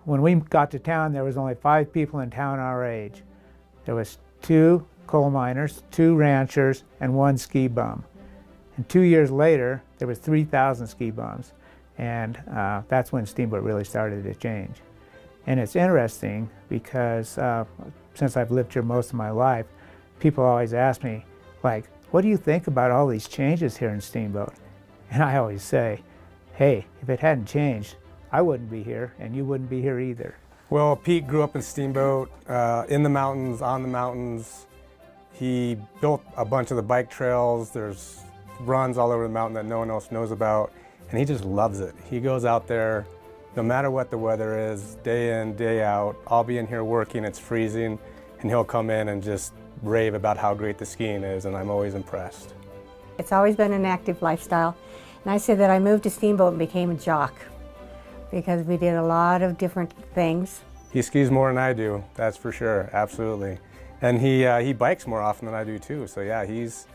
When we got to town, there was only 5 people in town our age. There was 2 coal miners, 2 ranchers, and 1 ski bum. And 2 years later, there was 3,000 ski bums. And that's when Steamboat really started to change. And it's interesting because since I've lived here most of my life, people always ask me, like, what do you think about all these changes here in Steamboat? And I always say, hey, if it hadn't changed, I wouldn't be here, and you wouldn't be here either. Well, Pete grew up in Steamboat, in the mountains, on the mountains. He built a bunch of the bike trails. There's runs all over the mountain that no one else knows about, and he just loves it. He goes out there, no matter what the weather is, day in, day out. I'll be in here working, it's freezing, and he'll come in and just rave about how great the skiing is, and I'm always impressed. It's always been an active lifestyle, and I say that I moved to Steamboat and became a jock because we did a lot of different things. He skis more than I do, that's for sure, absolutely. And he bikes more often than I do too, so yeah, he's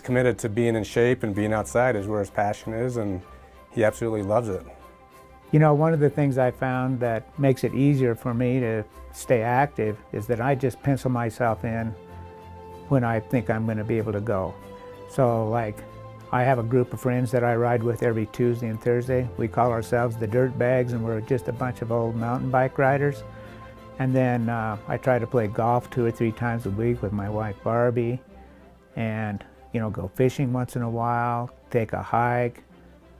committed to being in shape, and being outside is where his passion is, and he absolutely loves it. You know, one of the things I found that makes it easier for me to stay active is that I just pencil myself in when I think I'm going to be able to go. So, like, I have a group of friends that I ride with every Tuesday and Thursday. We call ourselves the Dirt Bags, and we're just a bunch of old mountain bike riders. And then I try to play golf 2 or 3 times a week with my wife Barbie, and, you know, go fishing once in a while, take a hike.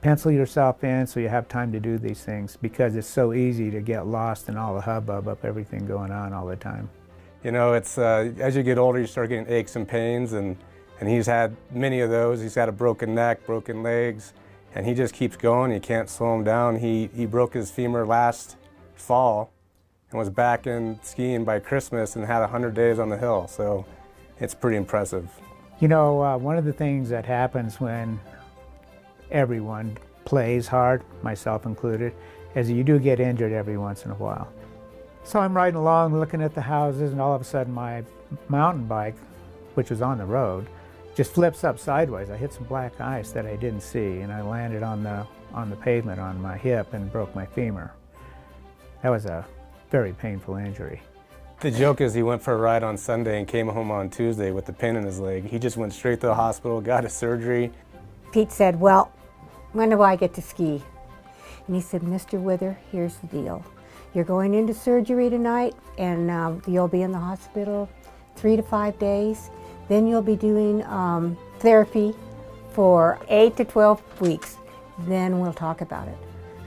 Pencil yourself in so you have time to do these things, because it's so easy to get lost in all the hubbub of everything going on all the time. You know, it's as you get older, you start getting aches and pains, and he's had many of those. He's had a broken neck, broken legs, and he just keeps going. You can't slow him down. He broke his femur last fall and was back in skiing by Christmas and had 100 days on the hill, so it's pretty impressive. You know, one of the things that happens when everyone plays hard, myself included, is you do get injured every once in a while. So I'm riding along looking at the houses, and all of a sudden my mountain bike, which was on the road, just flips up sideways. I hit some black ice that I didn't see, and I landed on the pavement on my hip and broke my femur. That was a very painful injury. The joke is he went for a ride on Sunday and came home on Tuesday with the pin in his leg. He just went straight to the hospital, got a surgery. Pete said, well, when do I get to ski? And he said, Mr. Wither, here's the deal. You're going into surgery tonight, and you'll be in the hospital 3 to 5 days. Then you'll be doing therapy for 8 to 12 weeks. Then we'll talk about it.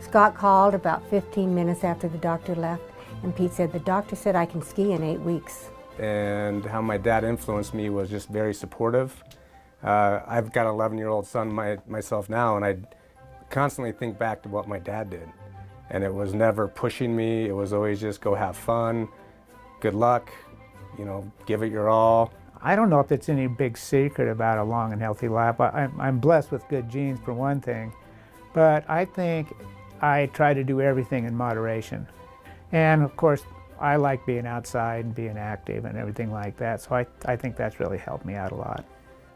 Scott called about 15 minutes after the doctor left, and Pete said, the doctor said I can ski in 8 weeks. And how my dad influenced me was just very supportive. I've got an 11-year-old son myself now, and I constantly think back to what my dad did. And it was never pushing me. It was always just go have fun, good luck, you know, give it your all. I don't know if it's any big secret about a long and healthy life. I'm blessed with good genes for one thing, but I think I try to do everything in moderation. And of course, I like being outside and being active and everything like that, so I think that's really helped me out a lot.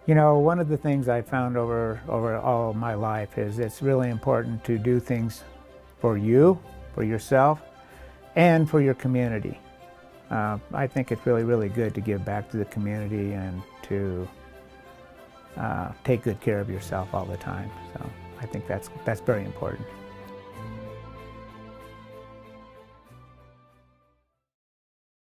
You know, one of the things I found over all of my life is it's really important to do things for you, for yourself, and for your community. I think it's really, really good to give back to the community and to take good care of yourself all the time. So I think that's very important.